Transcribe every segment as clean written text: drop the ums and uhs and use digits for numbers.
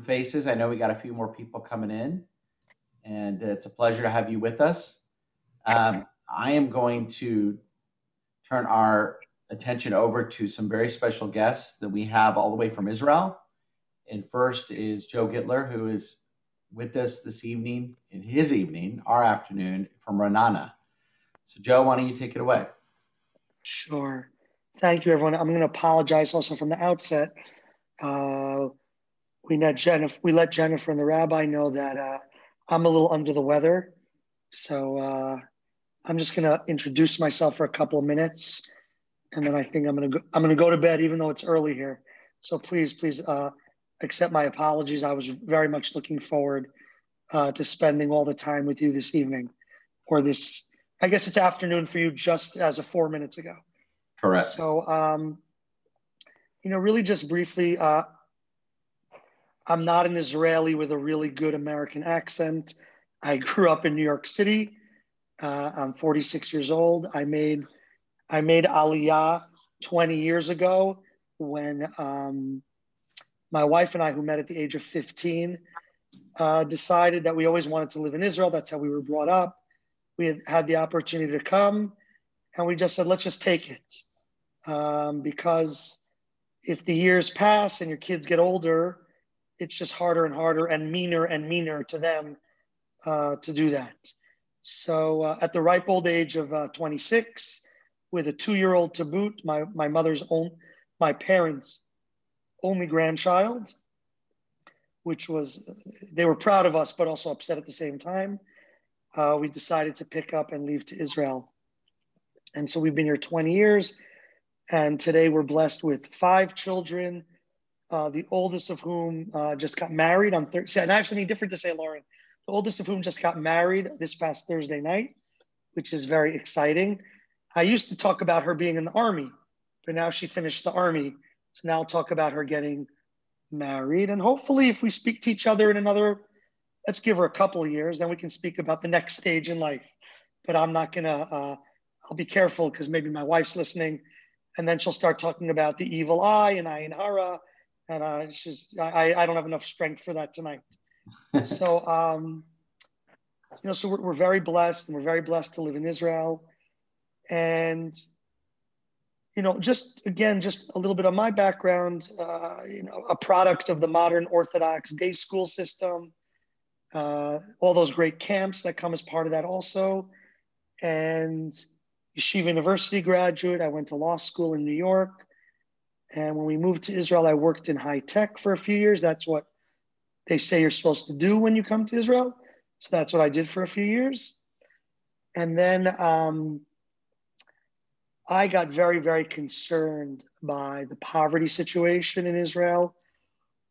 faces. I know we got a few more people coming in, and it's a pleasure to have you with us. I am going to turn our attention over to some very special guests that we have all the way from Israel. And first is Joe Gitler, who is with us this evening, our afternoon, from Ra'anana. So Joe, why don't you take it away? Sure. Thank you, everyone. I'm going to apologize also from the outset. We let Jennifer and the rabbi know that I'm a little under the weather. So I'm just going to introduce myself for a couple of minutes. And then I think I'm going to go to bed, even though it's early here. So please accept my apologies. I was very much looking forward to spending all the time with you this evening, or this, I guess it's afternoon for you, just as of 4 minutes ago. Correct. So, really just briefly, I'm not an Israeli with a really good American accent. I grew up in New York City. I'm 46 years old. I made Aliyah 20 years ago when my wife and I, who met at the age of 15, decided that we always wanted to live in Israel. That's how we were brought up. We had the opportunity to come, and we just said, let's just take it. Because if the years pass and your kids get older, it's just harder and harder and meaner to them to do that. So at the ripe old age of 26, with a 2-year-old to boot, my parents' only grandchild, which was, they were proud of us, but also upset at the same time, we decided to pick up and leave to Israel. And so we've been here 20 years. And today we're blessed with 5 children, the oldest of whom just got married on Thursday. And I have something different to say, Lauren. The oldest of whom just got married this past Thursday night, which is very exciting. I used to talk about her being in the army, but now she finished the army. So now I'll talk about her getting married. And hopefully if we speak to each other in another, let's give her a couple of years, then we can speak about the next stage in life. But I'm not gonna, I'll be careful because maybe my wife's listening, and then she'll start talking about the evil eye and ayin hara, and I don't have enough strength for that tonight. So, so we're very blessed, and we're very blessed to live in Israel. And, just a little bit of my background, a product of the modern Orthodox day school system, all those great camps that come as part of that also. And Yeshiva University graduate. I went to law school in New York. And when we moved to Israel, I worked in high tech for a few years. That's what they say you're supposed to do when you come to Israel. So that's what I did for a few years. And then I got very, very concerned by the poverty situation in Israel,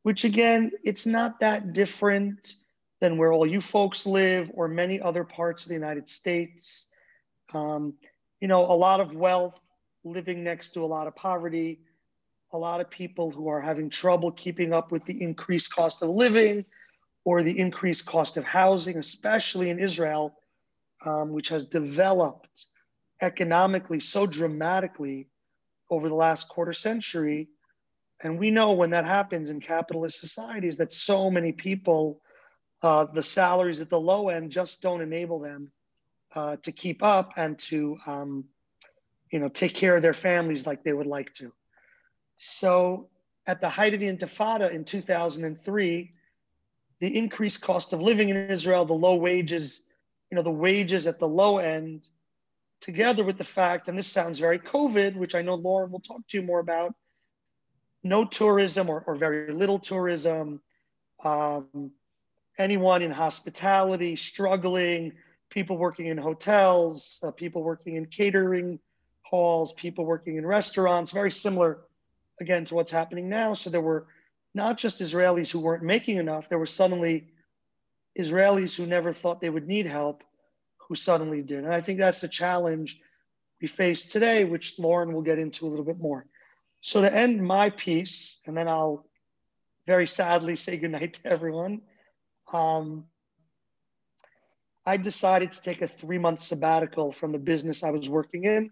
which again, it's not that different than where all you folks live or many other parts of the United States. A lot of wealth, living next to a lot of poverty, a lot of people who are having trouble keeping up with the increased cost of living or the increased cost of housing, especially in Israel, which has developed economically so dramatically over the last quarter century. And we know when that happens in capitalist societies that so many people, the salaries at the low end just don't enable them to keep up and to take care of their families like they would like to. So at the height of the Intifada in 2003, the increased cost of living in Israel, the low wages, the wages at the low end, together with the fact, and this sounds very COVID, which I know Lauren will talk to you more about, no tourism or very little tourism, anyone in hospitality struggling, people working in hotels, people working in catering halls, people working in restaurants, very similar, again, to what's happening now. So there were not just Israelis who weren't making enough, there were suddenly Israelis who never thought they would need help, who suddenly did. And I think that's the challenge we face today, which Lauren will get into a little bit more. So to end my piece, and then I'll very sadly say goodnight to everyone, I decided to take a 3-month sabbatical from the business I was working in.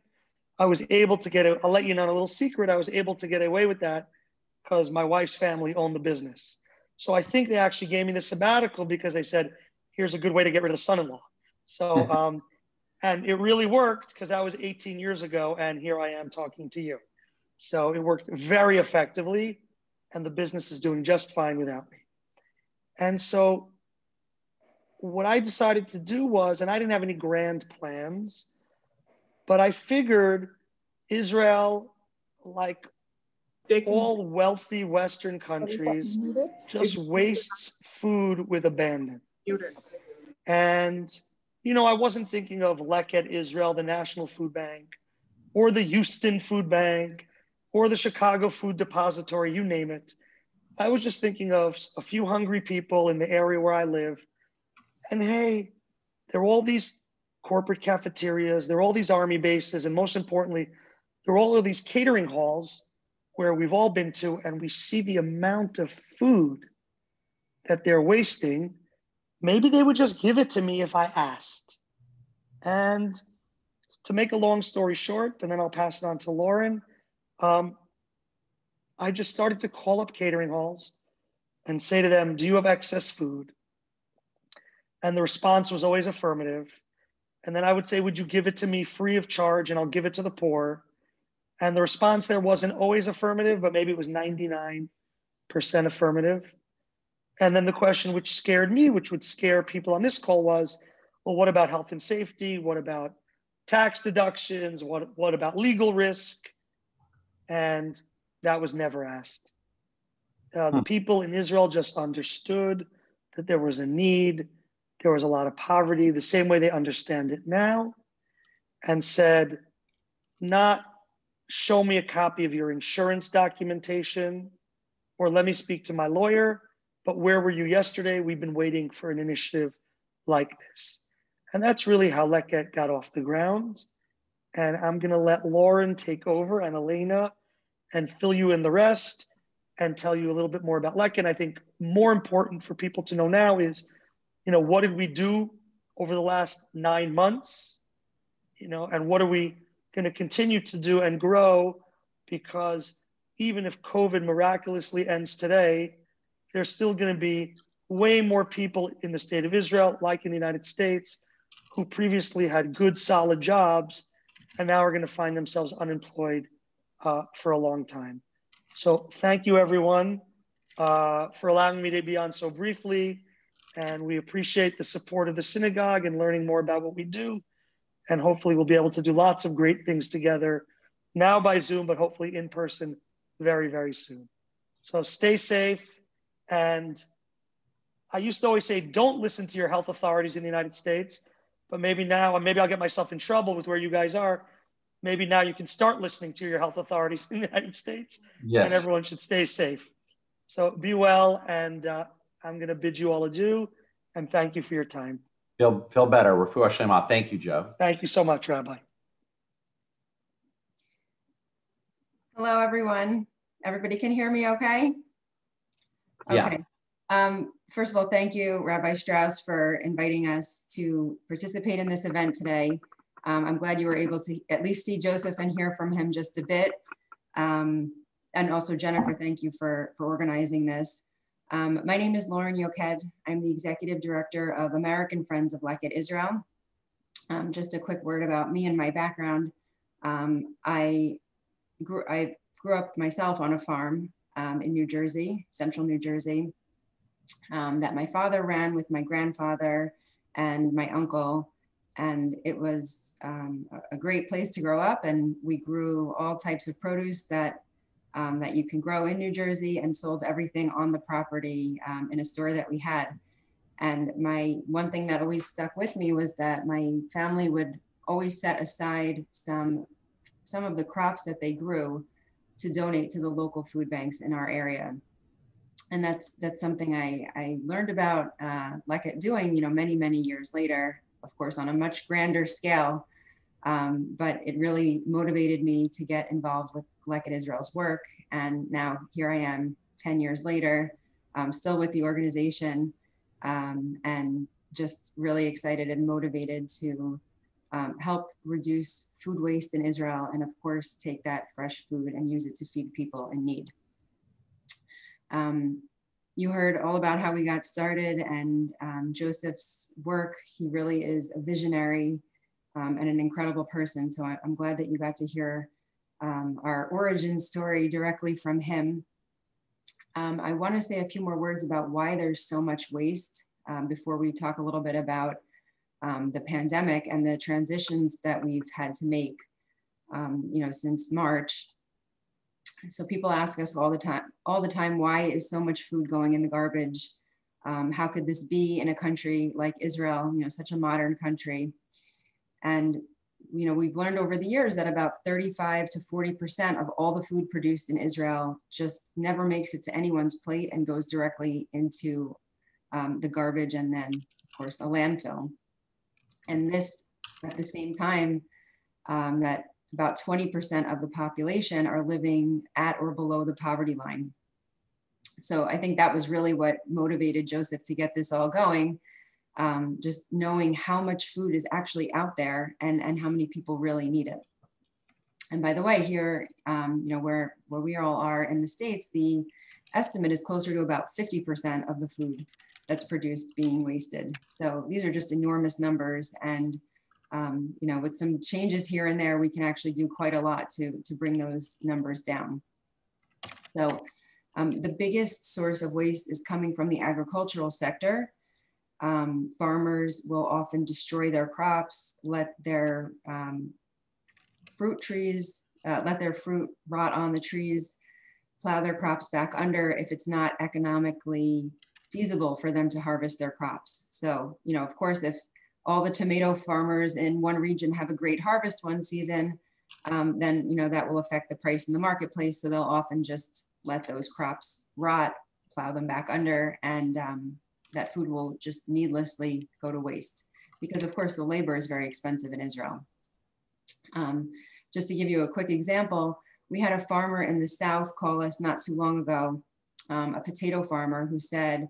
I was able to I'll let you know a little secret, I was able to get away with that because my wife's family owned the business. So I think they actually gave me the sabbatical because they said, here's a good way to get rid of the son-in-law. So, and it really worked because that was 18 years ago, and here I am talking to you. So it worked very effectively, and the business is doing just fine without me. And so what I decided to do was, and I didn't have any grand plans, but I figured Israel, like all wealthy Western countries, just wastes food with abandon. And, you know, I wasn't thinking of Leket Israel, the National Food Bank, or the Houston Food Bank, or the Chicago Food Depository, you name it. I was just thinking of a few hungry people in the area where I live. And hey, there are all these corporate cafeterias, there are all these army bases, and most importantly, there are all of these catering halls where we've all been to, and we see the amount of food that they're wasting. Maybe they would just give it to me if I asked. And to make a long story short, and then I'll pass it on to Lauren, I just started to call up catering halls and say to them, do you have excess food? And the response was always affirmative. And then I would say, would you give it to me free of charge and I'll give it to the poor? And the response there wasn't always affirmative, but maybe it was 99% affirmative. And then the question which scared me, which would scare people on this call was, well, what about health and safety? What about tax deductions? What about legal risk? And that was never asked. The people in Israel just understood that there was a need. There was a lot of poverty, the same way they understand it now, and said, not show me a copy of your insurance documentation or let me speak to my lawyer, but where were you yesterday? We've been waiting for an initiative like this. And that's really how Leket got off the ground. And I'm going to let Lauren take over and Elena and fill you in the rest and tell you a little bit more about Leket. I think more important for people to know now is, you know, what did we do over the last 9 months? You know, and what are we going to continue to do and grow? Because even if COVID miraculously ends today, there's still going to be way more people in the state of Israel, like in the United States, who previously had good, solid jobs and now are going to find themselves unemployed for a long time. So thank you, everyone, for allowing me to be on so briefly. And we appreciate the support of the synagogue and learning more about what we do. And hopefully we'll be able to do lots of great things together, now by Zoom, but hopefully in person very, very soon. So stay safe. And I used to always say, don't listen to your health authorities in the United States, but maybe now, and maybe I'll get myself in trouble with where you guys are. Maybe now you can start listening to your health authorities in the United States. Yes. And everyone should stay safe. So be well. And I'm going to bid you all adieu. And thank you for your time. Feel better. Refuah Shema. Thank you, Joe. Thank you so much, Rabbi. Hello, everyone. Everybody can hear me okay? Okay. Yeah. First of all, thank you, Rabbi Strauss, for inviting us to participate in this event today. I'm glad you were able to at least see Joseph and hear from him just a bit. And also, Jennifer, thank you for organizing this. My name is Lauren Yoqued. I'm the Executive Director of American Friends of Leket Israel. Just a quick word about me and my background. I grew up myself on a farm in New Jersey, central New Jersey, that my father ran with my grandfather and my uncle. And it was a great place to grow up. And we grew all types of produce that you can grow in New Jersey, and sold everything on the property in a store that we had. And one thing that always stuck with me was that my family would always set aside some of the crops that they grew to donate to the local food banks in our area. And that's something I learned about Leket doing, many, many years later, of course, on a much grander scale. But it really motivated me to get involved with Leket Israel's work. And now here I am 10 years later, still with the organization, and just really excited and motivated to help reduce food waste in Israel. And of course, take that fresh food and use it to feed people in need. You heard all about how we got started and Joseph's work. He really is a visionary and an incredible person. So I'm glad that you got to hear our origin story directly from him. I want to say a few more words about why there's so much waste before we talk a little bit about the pandemic and the transitions that we've had to make, since March. So people ask us all the time, why is so much food going in the garbage? How could this be in a country like Israel, such a modern country? And, we've learned over the years that about 35 to 40% of all the food produced in Israel just never makes it to anyone's plate and goes directly into the garbage and then, of course, a landfill. And this, at the same time, that about 20% of the population are living at or below the poverty line. So I think that was really what motivated Joseph to get this all going, just knowing how much food is actually out there and how many people really need it. And by the way, here, where we all are in the States, the estimate is closer to about 50% of the food that's produced being wasted. So these are just enormous numbers. And with some changes here and there, we can actually do quite a lot to bring those numbers down. So the biggest source of waste is coming from the agricultural sector. Farmers will often destroy their crops, let their fruit trees, let their fruit rot on the trees, plow their crops back under if it's not economically feasible for them to harvest their crops. So, of course, if all the tomato farmers in one region have a great harvest one season, then that will affect the price in the marketplace. So they'll often just let those crops rot, plow them back under, and that food will just needlessly go to waste because, of course, the labor is very expensive in Israel. Just to give you a quick example, we had a farmer in the South call us not too long ago, a potato farmer who said,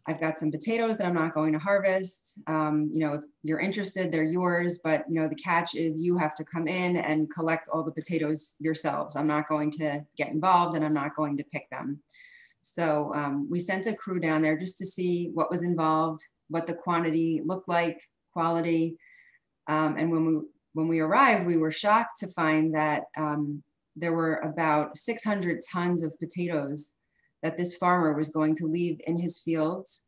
I've got some potatoes that I'm not going to harvest. If you're interested, they're yours, but the catch is you have to come in and collect all the potatoes yourselves. I'm not going to get involved and I'm not going to pick them. So we sent a crew down there just to see what was involved, what the quantity looked like, quality. And when we arrived, we were shocked to find that there were about 600 tons of potatoes that this farmer was going to leave in his fields,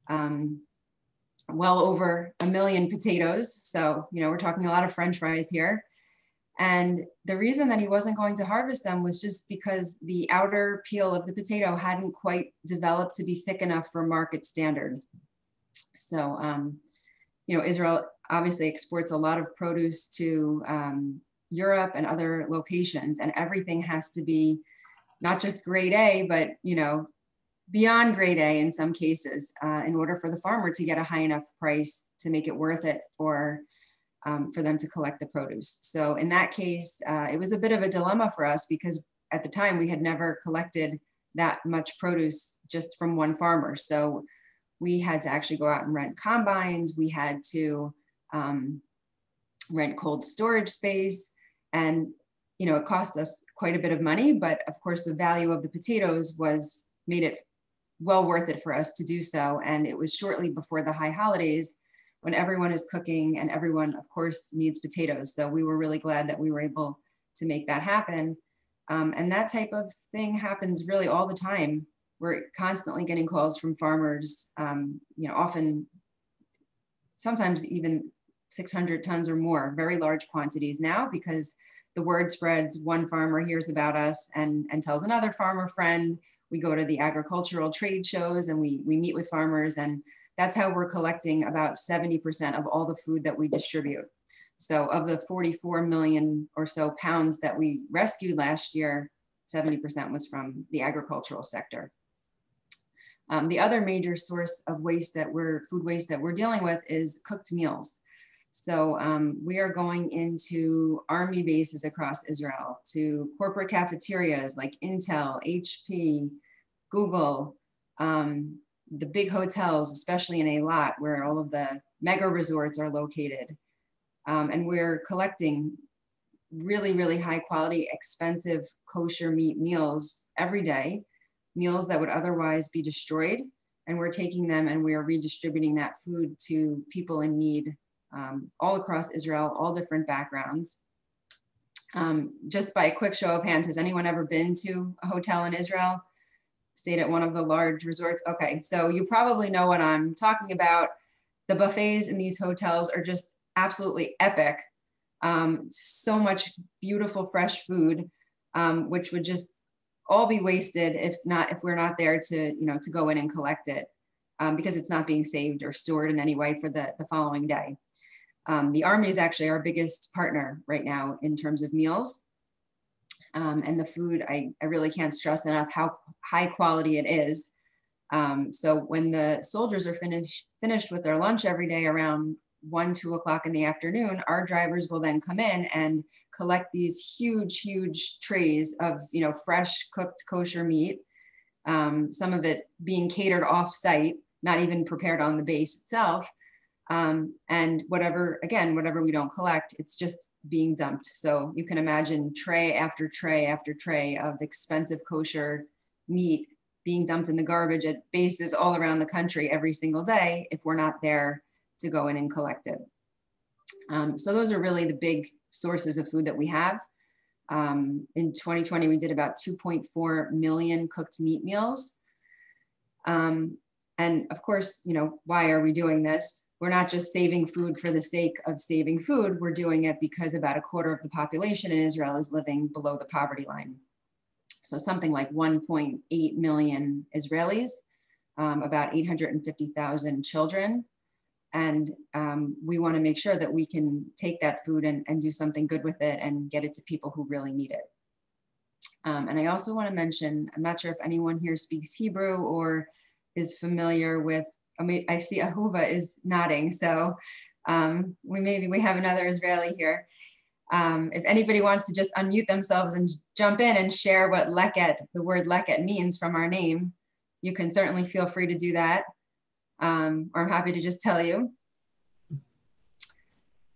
well over 1 million potatoes. So, we're talking a lot of French fries here. And the reason that he wasn't going to harvest them was just because the outer peel of the potato hadn't quite developed to be thick enough for market standard. So, Israel obviously exports a lot of produce to Europe and other locations, and everything has to be not just grade A, but, beyond grade A in some cases, in order for the farmer to get a high enough price to make it worth it for them to collect the produce. So in that case, it was a bit of a dilemma for us because at the time we had never collected that much produce just from one farmer. So we had to actually go out and rent combines. We had to rent cold storage space, and it cost us quite a bit of money, but of course the value of the potatoes made it well worth it for us to do so. And it was shortly before the high holidays when everyone is cooking and everyone of course needs potatoes. So we were really glad that we were able to make that happen. And that type of thing happens really all the time. We're constantly getting calls from farmers, often, sometimes even 600 tons or more, very large quantities now, because the word spreads. One farmer hears about us and tells another farmer friend. We go to the agricultural trade shows and we meet with farmers, and that's how we're collecting about 70% of all the food that we distribute. So of the 44 million or so pounds that we rescued last year, 70% was from the agricultural sector. The other major source of food waste that we're dealing with is cooked meals. So we are going into army bases across Israel, to corporate cafeterias like Intel, HP, Google, the big hotels, especially in Eilat, where all of the mega resorts are located. And we're collecting really, really high quality, expensive kosher meat meals every day, meals that would otherwise be destroyed. And we're taking them and we are redistributing that food to people in need all across Israel, all different backgrounds. Just by a quick show of hands, has anyone ever been to a hotel in Israel? Stayed at one of the large resorts? Okay, so you probably know what I'm talking about. The buffets in these hotels are just absolutely epic. So much beautiful fresh food, which would just all be wasted if we're not there to go in and collect it, because it's not being saved or stored in any way for the following day. The Army is actually our biggest partner right now in terms of meals. And the food, I really can't stress enough how high quality it is. So when the soldiers are finished with their lunch every day around 1, 2 o'clock in the afternoon, our drivers will then come in and collect these huge trays of, fresh cooked kosher meat. Some of it being catered off site, not even prepared on the base itself. And whatever we don't collect, it's just being dumped. So you can imagine tray after tray after tray of expensive kosher meat being dumped in the garbage at bases all around the country every single day if we're not there to go in and collect it. So those are really the big sources of food that we have. In 2020, we did about 2.4 million cooked meat meals. And of course, why are we doing this? We're not just saving food for the sake of saving food. We're doing it because about 1/4 of the population in Israel is living below the poverty line. So something like 1.8 million Israelis, about 850,000 children. And we want to make sure that we can take that food and do something good with it and get it to people who really need it. And I also want to mention, I'm not sure if anyone here speaks Hebrew or is familiar with, I see Ahuva is nodding. So we have another Israeli here. If anybody wants to just unmute themselves and jump in and share what Leket, the word Leket means from our name, you can certainly feel free to do that. Or I'm happy to just tell you.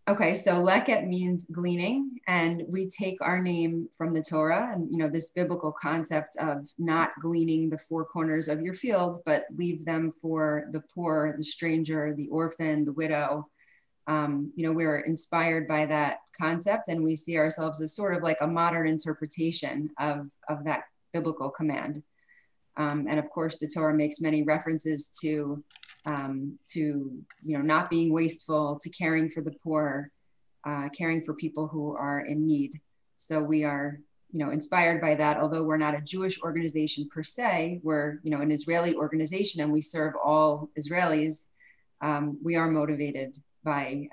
Okay, so Leket means gleaning, and we take our name from the Torah and this biblical concept of not gleaning the 4 corners of your field, but leave them for the poor, the stranger, the orphan, the widow. We're inspired by that concept, and we see ourselves as sort of like a modern interpretation of that biblical command. And of course, the Torah makes many references to not being wasteful, to caring for the poor, caring for people who are in need. So we are, inspired by that. Although we're not a Jewish organization per se, we're, an Israeli organization, and we serve all Israelis. We are motivated by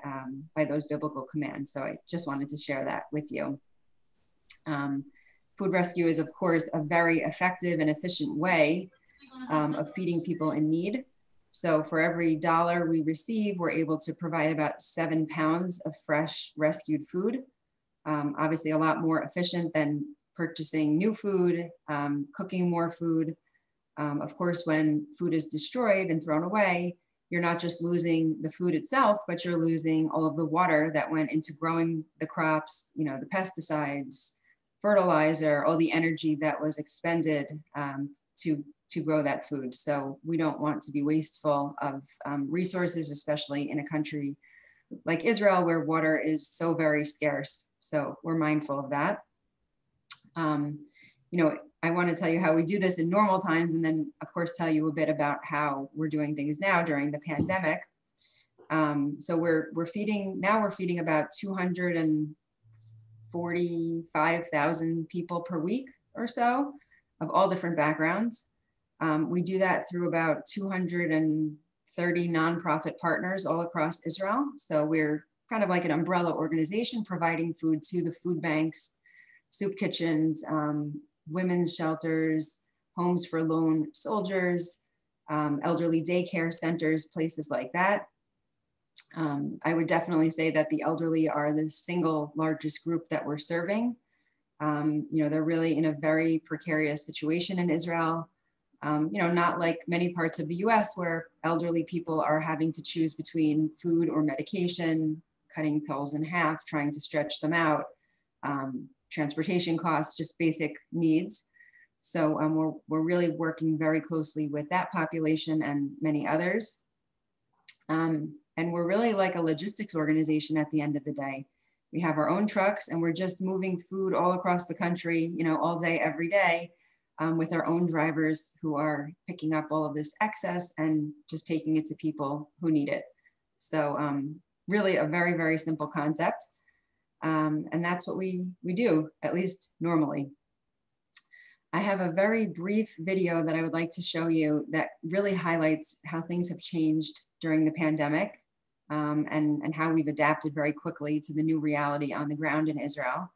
those biblical commands. So I just wanted to share that with you. Food rescue is, of course, a very effective and efficient way of feeding people in need. So for every $1 we receive, we're able to provide about 7 pounds of fresh rescued food. Obviously a lot more efficient than purchasing new food, cooking more food. Of course, when food is destroyed and thrown away, you're not just losing the food itself, but you're losing all of the water that went into growing the crops, the pesticides, fertilizer, all the energy that was expended to grow that food. So we don't want to be wasteful of resources, especially in a country like Israel, where water is so very scarce. So we're mindful of that. I want to tell you how we do this in normal times, and then of course tell you a bit about how we're doing things now during the pandemic. So we're feeding about 245,000 people per week or so, of all different backgrounds. We do that through about 230 nonprofit partners all across Israel. So we're kind of like an umbrella organization providing food to the food banks, soup kitchens, women's shelters, homes for lone soldiers, elderly daycare centers, places like that. I would definitely say that the elderly are the single largest group that we're serving. They're really in a very precarious situation in Israel. Not like many parts of the US where elderly people are having to choose between food or medication, cutting pills in half, trying to stretch them out, transportation costs, just basic needs. So we're really working very closely with that population and many others. And we're really like a logistics organization at the end of the day. We have our own trucks and we're just moving food all across the country, all day, every day, with our own drivers who are picking up all of this excess and just taking it to people who need it. So really a very, very simple concept. And that's what we do, at least normally. I have a very brief video that I would like to show you that really highlights how things have changed during the pandemic and how we've adapted very quickly to the new reality on the ground in Israel.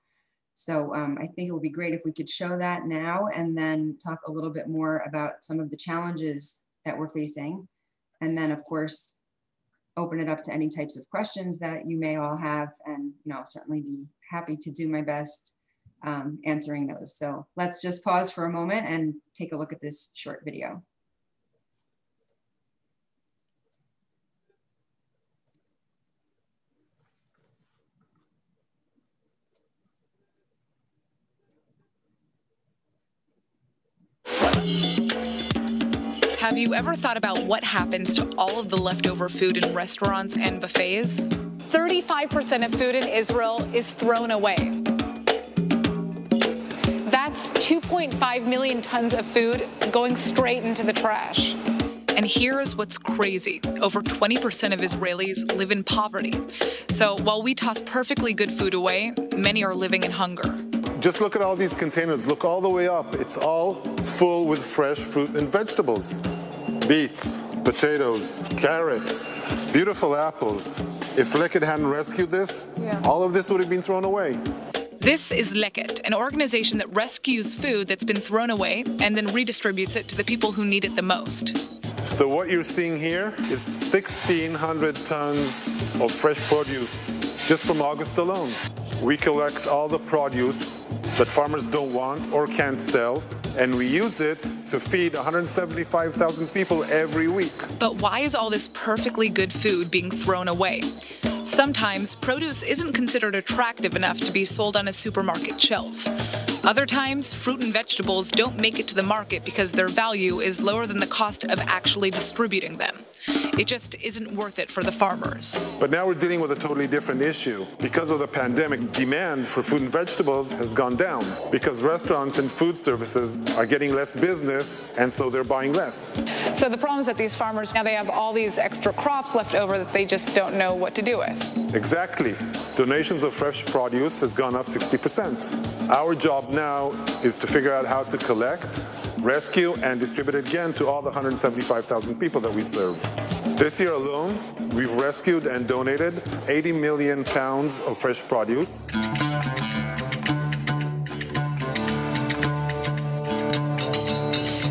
So I think it would be great if we could show that now and then talk a little bit more about some of the challenges that we're facing. And then of course, open it up to any types of questions that you may all have. And I'll certainly be happy to do my best answering those. So let's just pause for a moment and take a look at this short video. Have you ever thought about what happens to all of the leftover food in restaurants and buffets? 35% of food in Israel is thrown away. That's 2.5 million tons of food going straight into the trash. And here's what's crazy. Over 20% of Israelis live in poverty. So while we toss perfectly good food away, many are living in hunger. Just look at all these containers. Look all the way up. It's all full with fresh fruit and vegetables. Beets, potatoes, carrots, beautiful apples. If Leket hadn't rescued this, all of this would have been thrown away. This is Leket, an organization that rescues food that's been thrown away and then redistributes it to the people who need it the most. So what you're seeing here is 1,600 tons of fresh produce just from August alone. We collect all the produce that farmers don't want or can't sell, and we use it to feed 175,000 people every week. But why is all this perfectly good food being thrown away? Sometimes produce isn't considered attractive enough to be sold on a supermarket shelf. Other times, fruit and vegetables don't make it to the market because their value is lower than the cost of actually distributing them. It just isn't worth it for the farmers. But now we're dealing with a totally different issue. Because of the pandemic, demand for fruit and vegetables has gone down because restaurants and food services are getting less business, and so they're buying less. So the problem is that these farmers, now they have all these extra crops left over that they just don't know what to do with. Exactly. Donations of fresh produce has gone up 60%. Our job now is to figure out how to collect, rescue, and distribute it again to all the 175,000 people that we serve. This year alone, we've rescued and donated 80 million pounds of fresh produce.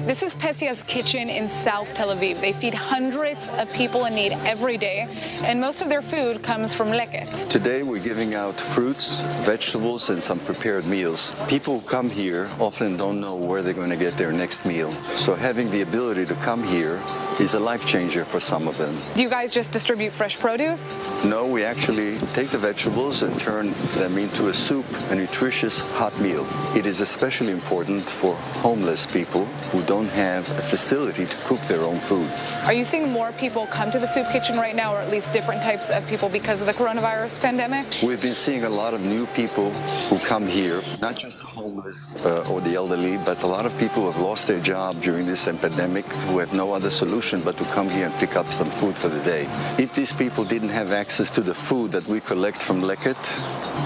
This is Pesia's kitchen in South Tel Aviv. They feed hundreds of people in need every day, and most of their food comes from Leket. Today we're giving out fruits, vegetables, and some prepared meals. People who come here often don't know where they're going to get their next meal. So having the ability to come here is a life changer for some of them. Do you guys just distribute fresh produce? No, we actually take the vegetables and turn them into a soup, a nutritious hot meal. It is especially important for homeless people who don't have a facility to cook their own food. Are you seeing more people come to the soup kitchen right now, or at least different types of people because of the coronavirus pandemic? We've been seeing a lot of new people who come here, not just homeless or the elderly, but a lot of people who have lost their job during this pandemic who have no other solution but to come here and pick up some food for the day. If these people didn't have access to the food that we collect from Leket,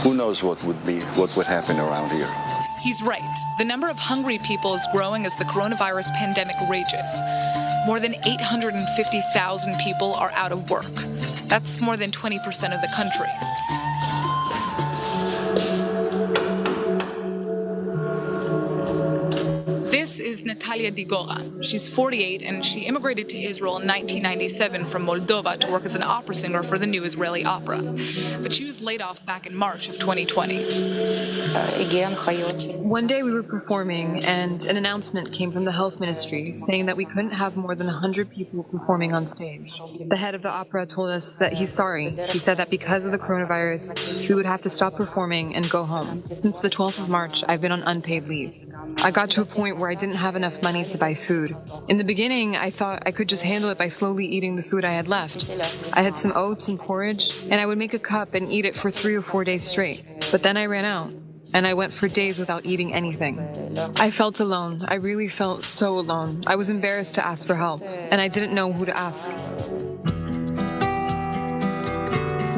who knows what would happen around here. He's right. The number of hungry people is growing as the coronavirus pandemic rages. More than 850,000 people are out of work. That's more than 20% of the country. This This is Natalia Digora. She's 48 and she immigrated to Israel in 1997 from Moldova to work as an opera singer for the new Israeli opera. But she was laid off back in March of 2020. One day we were performing and an announcement came from the health ministry saying that we couldn't have more than 100 people performing on stage. The head of the opera told us that he's sorry. He said that because of the coronavirus, we would have to stop performing and go home. Since the 12th of March, I've been on unpaid leave. I got to a point where I didn't have enough money to buy food. In the beginning, I thought I could just handle it by slowly eating the food I had left. I had some oats and porridge, and I would make a cup and eat it for 3 or 4 days straight. But then I ran out, and I went for days without eating anything. I felt alone. I really felt so alone. I was embarrassed to ask for help, and I didn't know who to ask.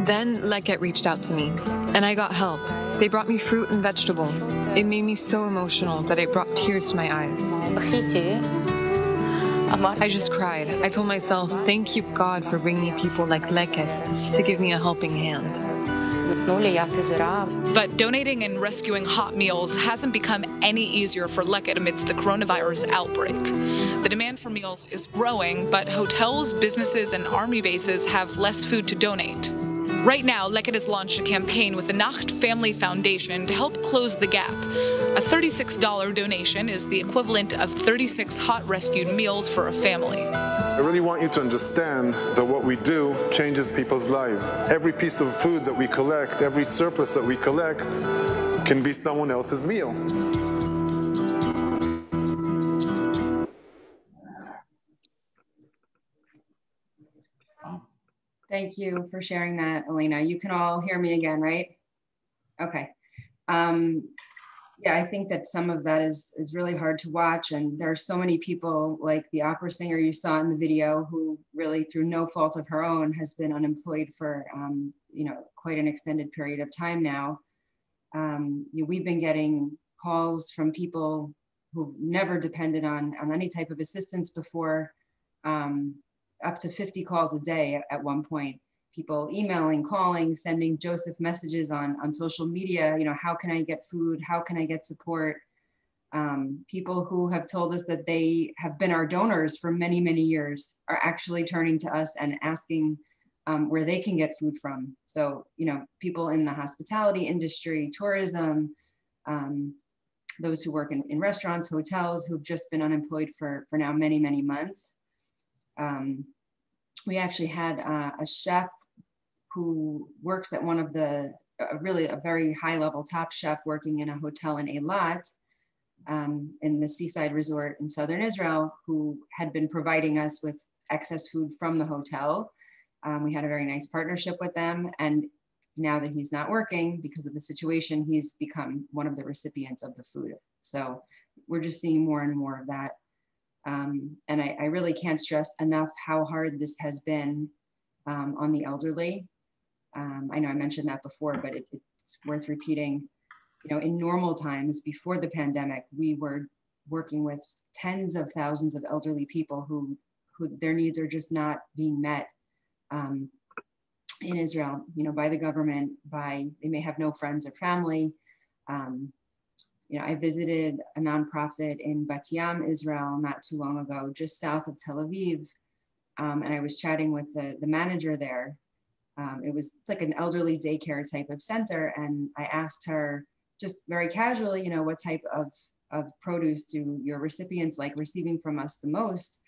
Then Leket reached out to me, and I got help. They brought me fruit and vegetables. It made me so emotional that it brought tears to my eyes. I just cried. I told myself, thank you, God, for bringing me people like Leket to give me a helping hand. But donating and rescuing hot meals hasn't become any easier for Leket amidst the coronavirus outbreak. The demand for meals is growing, but hotels, businesses, and army bases have less food to donate. Right now, Leket has launched a campaign with the Nacht Family Foundation to help close the gap. A $36 donation is the equivalent of 36 hot rescued meals for a family. I really want you to understand that what we do changes people's lives. Every piece of food that we collect, every surplus that we collect, can be someone else's meal. Thank you for sharing that, Elena. You can all hear me again, right? Okay. Yeah, I think that some of that is really hard to watch, and there are so many people like the opera singer you saw in the video who really, through no fault of her own, has been unemployed for quite an extended period of time now. We've been getting calls from people who've never depended on any type of assistance before. Up to 50 calls a day at one point. People emailing, calling, sending Joseph messages on social media, how can I get food? How can I get support? People who have told us that they have been our donors for many, many years are actually turning to us and asking where they can get food from. So, people in the hospitality industry, tourism, those who work in restaurants, hotels, who've just been unemployed for now many, many months. We actually had a chef who works at one of the, really a very high level top chef working in a hotel in Eilat, in the seaside resort in southern Israel, who had been providing us with excess food from the hotel. We had a very nice partnership with them. And now that he's not working because of the situation, he's become one of the recipients of the food. So we're just seeing more and more of that. And I really can't stress enough how hard this has been on the elderly. I know I mentioned that before, but it's worth repeating. In normal times before the pandemic, we were working with tens of thousands of elderly people who their needs are just not being met in Israel, by the government, they may have no friends or family. I visited a nonprofit in Bat Yam, Israel, not too long ago, just south of Tel Aviv. And I was chatting with the manager there. It's like an elderly daycare type of center. And I asked her just very casually, what type of produce do your recipients like receiving from us the most?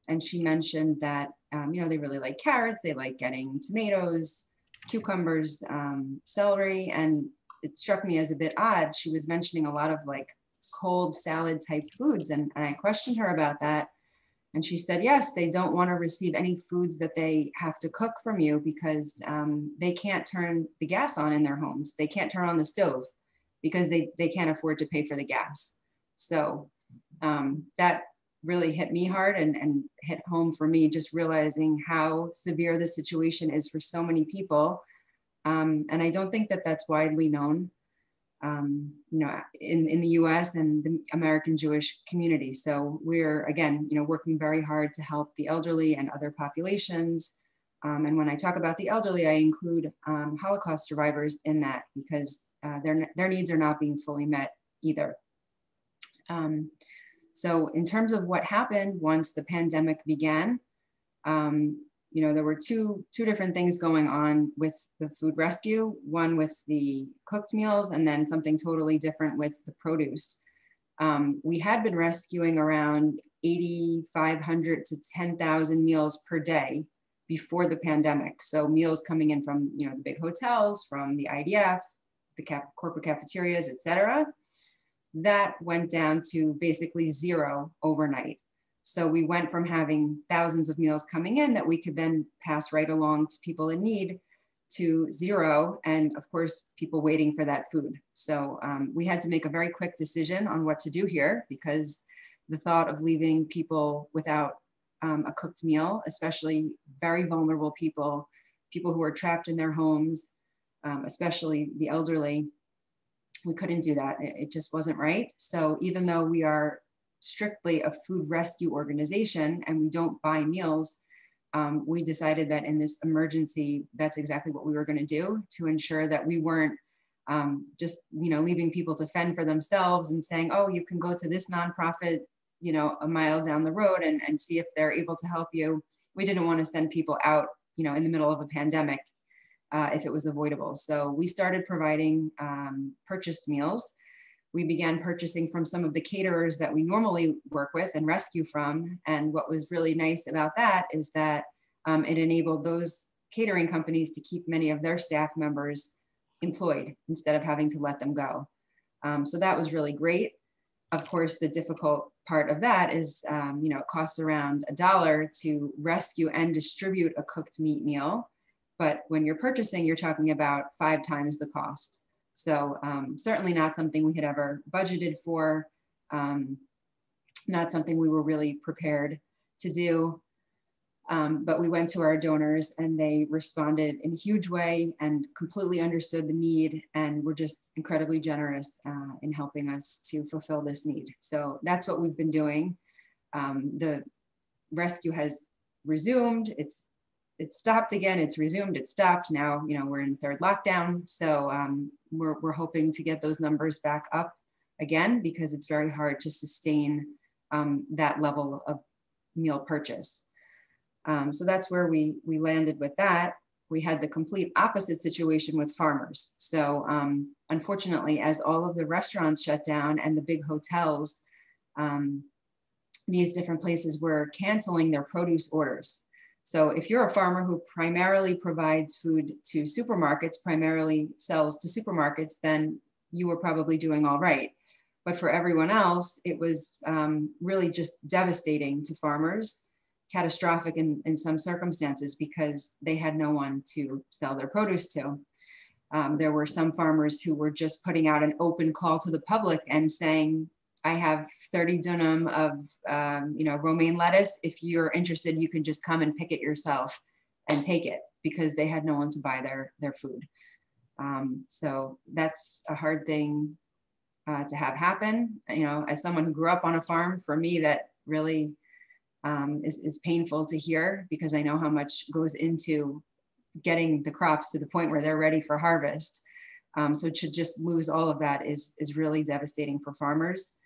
And she mentioned that, they really like carrots. They like getting tomatoes, cucumbers, celery, and it struck me as a bit odd. She was mentioning a lot of like cold salad type foods. And I questioned her about that. And she said, yes, they don't want to receive any foods that they have to cook from you because they can't turn the gas on in their homes. They can't turn on the stove because they can't afford to pay for the gas. So that really hit me hard and hit home for me, just realizing how severe the situation is for so many people. And I don't think that that's widely known, in the US and the American Jewish community. So we're, again, working very hard to help the elderly and other populations. And when I talk about the elderly, I include Holocaust survivors in that because their needs are not being fully met either. So in terms of what happened once the pandemic began, there were two different things going on with the food rescue, one with the cooked meals and then something totally different with the produce. We had been rescuing around 8,500 to 10,000 meals per day before the pandemic. So meals coming in from the big hotels, from the IDF, the corporate cafeterias, et cetera. That went down to basically zero overnight. So we went from having thousands of meals coming in that we could then pass right along to people in need to zero. And of course, people waiting for that food. So we had to make a very quick decision on what to do here, because the thought of leaving people without a cooked meal, especially very vulnerable people who are trapped in their homes, especially the elderly, we couldn't do that. It just wasn't right. So even though we are strictly a food rescue organization and we don't buy meals, we decided that in this emergency, that's exactly what we were going to do to ensure that we weren't just leaving people to fend for themselves and saying, oh, you can go to this nonprofit a mile down the road and see if they're able to help you. We didn't want to send people out in the middle of a pandemic if it was avoidable. So we started providing purchased meals. We began purchasing from some of the caterers that we normally work with and rescue from. And what was really nice about that is that it enabled those catering companies to keep many of their staff members employed instead of having to let them go. So that was really great. Of course, the difficult part of that is, it costs around $1 to rescue and distribute a cooked meat meal. But when you're purchasing, you're talking about 5 times the cost. So certainly not something we had ever budgeted for, not something we were really prepared to do. But we went to our donors and they responded in a huge way and completely understood the need and were just incredibly generous in helping us to fulfill this need. So that's what we've been doing. The rescue has resumed. It stopped again, it's resumed, it stopped. Now, we're in 3rd lockdown. So we're hoping to get those numbers back up again, because it's very hard to sustain that level of meal purchase. So that's where we landed with that. We had the complete opposite situation with farmers. So unfortunately, as all of the restaurants shut down and the big hotels, these different places were canceling their produce orders. So if you're a farmer who primarily provides food to supermarkets, primarily sells to supermarkets, then you were probably doing all right. But for everyone else, it was really just devastating to farmers, catastrophic in some circumstances, because they had no one to sell their produce to. There were some farmers who were just putting out an open call to the public and saying, I have 30 dunam of romaine lettuce. If you're interested, you can just come and pick it yourself and take it, because they had no one to buy their food. So that's a hard thing to have happen. As someone who grew up on a farm, for me, that really is painful to hear, because I know how much goes into getting the crops to the point where they're ready for harvest. So to just lose all of that is really devastating for farmers.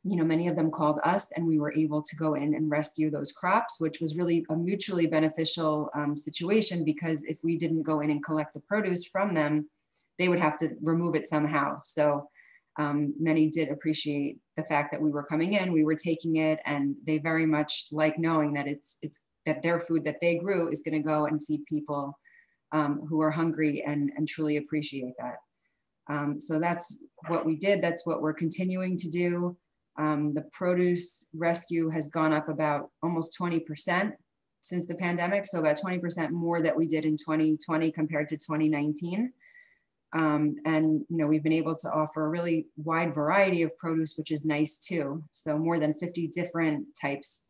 Many of them called us and we were able to go in and rescue those crops, which was really a mutually beneficial situation, because if we didn't go in and collect the produce from them, they would have to remove it somehow. So many did appreciate the fact that we were coming in, we were taking it, and they very much like knowing that it's that their food that they grew is going to go and feed people who are hungry and truly appreciate that. So that's what we did. That's what we're continuing to do. The produce rescue has gone up about almost 20% since the pandemic. So about 20% more that we did in 2020 compared to 2019. And we've been able to offer a really wide variety of produce, which is nice too. So more than 50 different types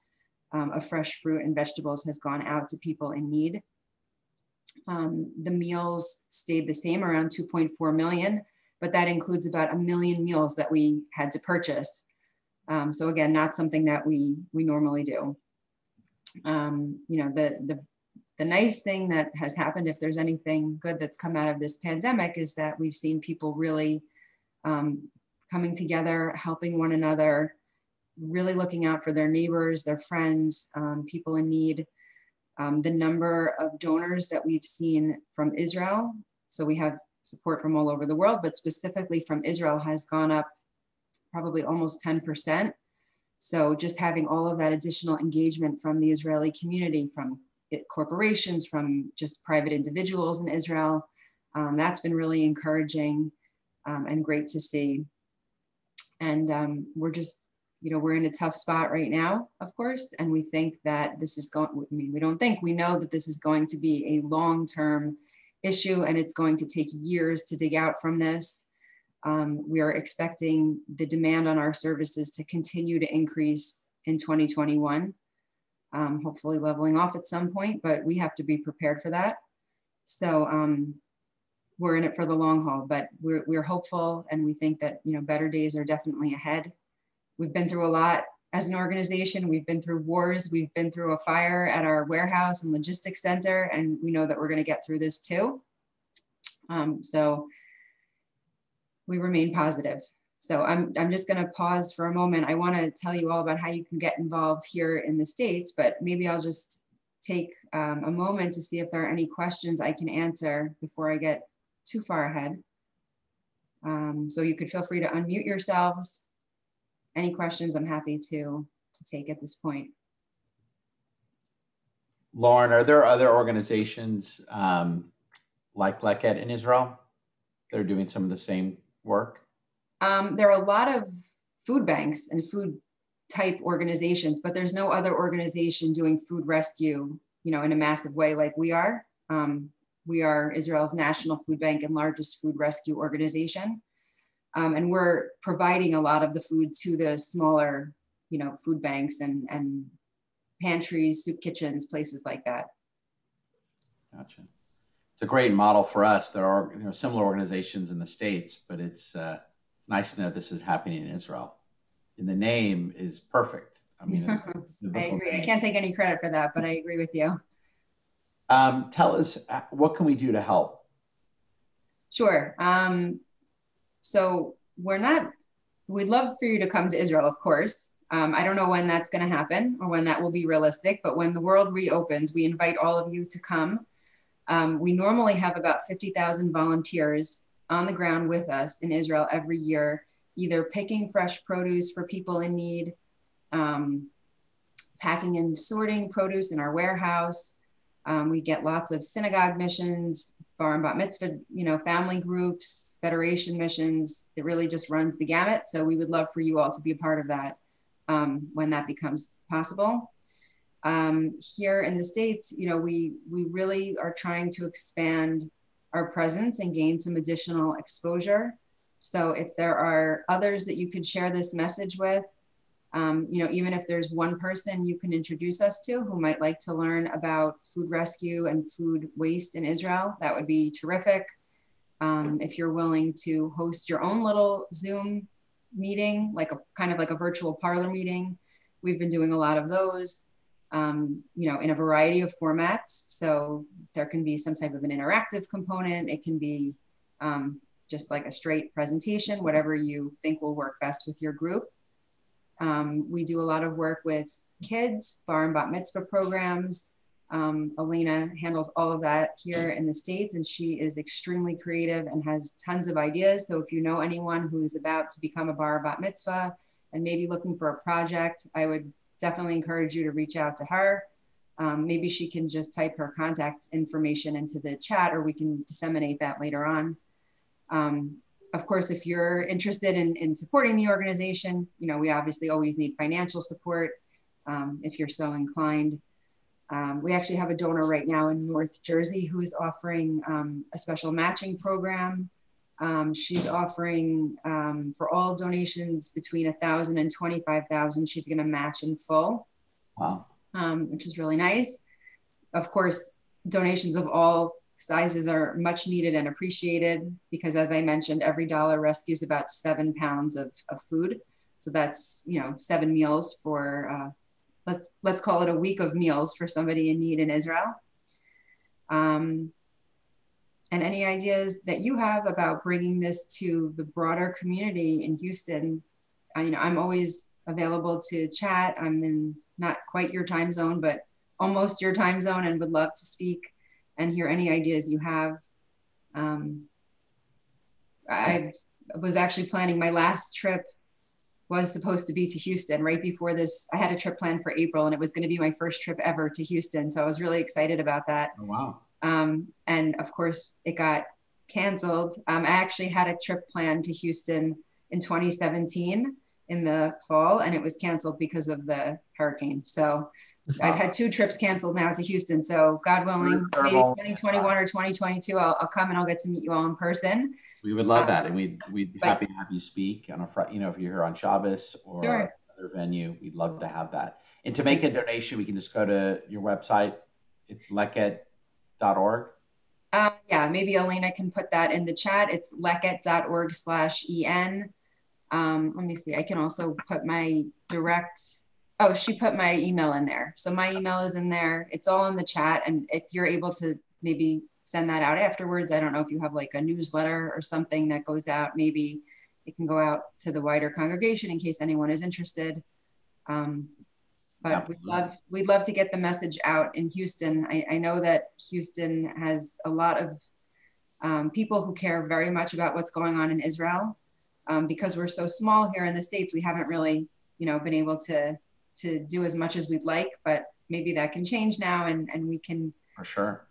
of fresh fruit and vegetables has gone out to people in need. The meals stayed the same, around 2.4 million, but that includes about 1 million meals that we had to purchase. So again, not something that we normally do. The nice thing that has happened, if there's anything good that's come out of this pandemic, is that we've seen people really coming together, helping one another, really looking out for their neighbors, their friends, people in need. The number of donors that we've seen from Israel, so we have support from all over the world, but specifically from Israel, has gone up probably almost 10%. So just having all of that additional engagement from the Israeli community, from corporations, from just private individuals in Israel, that's been really encouraging and great to see. And we're just, we're in a tough spot right now, of course, and we think that this is going, I mean, we don't think, we know that this is going to be a long-term issue and it's going to take years to dig out from this. We are expecting the demand on our services to continue to increase in 2021, hopefully leveling off at some point, but we have to be prepared for that. So we're in it for the long haul, but we're hopeful, and we think that better days are definitely ahead. We've been through a lot as an organization. We've been through wars. We've been through a fire at our warehouse and logistics center, and we know that we're going to get through this too. So we remain positive. So I'm just going to pause for a moment. I want to tell you all about how you can get involved here in the States, but maybe I'll just take a moment to see if there are any questions I can answer before I get too far ahead. So you could feel free to unmute yourselves. Any questions I'm happy to take at this point. Lauren, are there other organizations like Leket in Israel that are doing some of the same work? There are a lot of food banks and food type organizations, but there's no other organization doing food rescue, in a massive way like we are. We are Israel's national food bank and largest food rescue organization. And we're providing a lot of the food to the smaller, food banks and pantries, soup kitchens, places like that. Gotcha. It's a great model for us. There are similar organizations in the States, but it's nice to know this is happening in Israel. And the name is perfect. I mean, I agree. I can't take any credit for that, but I agree with you. Tell us, what can we do to help? Sure. So we'd love for you to come to Israel, of course. I don't know when that's going to happen or when that will be realistic, but when the world reopens, we invite all of you to come. We normally have about 50,000 volunteers on the ground with us in Israel every year, either picking fresh produce for people in need, packing and sorting produce in our warehouse. We get lots of synagogue missions, bar and bat mitzvah, family groups, federation missions. It really just runs the gamut. So we would love for you all to be a part of that when that becomes possible. Here in the States, we really are trying to expand our presence and gain some additional exposure. So if there are others that you could share this message with, even if there's one person you can introduce us to who might like to learn about food rescue and food waste in Israel, that would be terrific. If you're willing to host your own little Zoom meeting, kind of like a virtual parlor meeting, we've been doing a lot of those, in a variety of formats. So there can be some type of an interactive component. It can be just like a straight presentation, whatever you think will work best with your group. We do a lot of work with kids, bar and bat mitzvah programs. Elena handles all of that here in the States, and she is extremely creative and has tons of ideas. So if you know anyone who's about to become a bar or bat mitzvah and maybe looking for a project, I would definitely encourage you to reach out to her. Maybe she can just type her contact information into the chat, or we can disseminate that later on. Of course, if you're interested in supporting the organization, we obviously always need financial support if you're so inclined. We actually have a donor right now in North Jersey who is offering a special matching program. She's offering for all donations between 1,000 and 25,000, she's going to match in full. Wow. Which is really nice. Of course, donations of all sizes are much needed and appreciated because, as I mentioned, every dollar rescues about 7 pounds of food. So that's 7 meals for let's call it a week of meals for somebody in need in Israel. and any ideas that you have about bringing this to the broader community in Houston. I'm always available to chat. I'm in not quite your time zone, but almost your time zone, and would love to speak and hear any ideas you have. I was actually planning, my last trip was supposed to be to Houston right before this. I had a trip planned for April, and it was going to be my first trip ever to Houston. So I was really excited about that. Oh, wow. And of course it got canceled. I actually had a trip planned to Houston in 2017 in the fall, and it was canceled because of the hurricane. So I've had 2 trips canceled now to Houston. So God willing, maybe 2021 or 2022, I'll come and I'll get to meet you all in person. We would love that. And we'd be happy to have you speak on a Friday, if you're here on Shabbos or Sure. another venue, we'd love to have that. And to make a donation, we can just go to your website. It's leket.org. Yeah, maybe Elena can put that in the chat. It's leket.org/en. Let me see. I can also put my she put my email in there. So my email is in there. It's all in the chat. And if you're able to maybe send that out afterwards, I don't know if you have like a newsletter or something that goes out, maybe it can go out to the wider congregation in case anyone is interested. But we'd love to get the message out in Houston. I know that Houston has a lot of people who care very much about what's going on in Israel. Because we're so small here in the States, we haven't really, been able to do as much as we'd like, but maybe that can change now, and we can for sure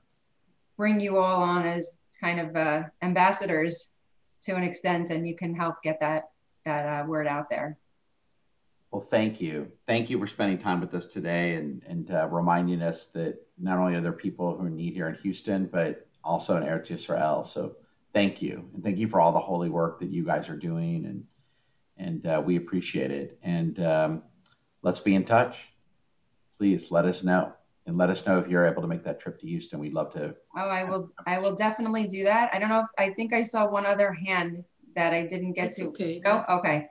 bring you all on as kind of ambassadors to an extent, and you can help get that word out there. Well, thank you. Thank you for spending time with us today and reminding us that not only are there people who are in need here in Houston, but also in Eretz Israel. So thank you. And thank you for all the holy work that you guys are doing. And we appreciate it. And let's be in touch. Please let us know. And let us know if you're able to make that trip to Houston. We'd love to. Oh, I will definitely do that. I don't know I think I saw one other hand that I didn't get to. Okay. Oh, okay.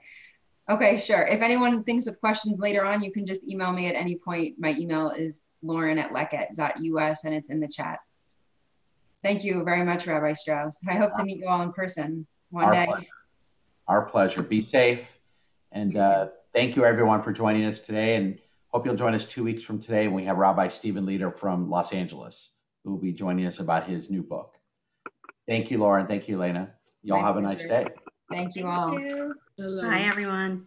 Okay, sure. If anyone thinks of questions later on, you can just email me at any point. My email is lauren@leket.us, and it's in the chat. Thank you very much, Rabbi Strauss. I hope to meet you all in person one day. Pleasure. Our pleasure. Be safe. And thank you, everyone, for joining us today. And hope you'll join us 2 weeks from today when we have Rabbi Stephen Leder from Los Angeles, who will be joining us about his new book. Thank you, Lauren. Thank you, Elena. Y'all have a nice day. Thank you all. Hello. Hi, everyone.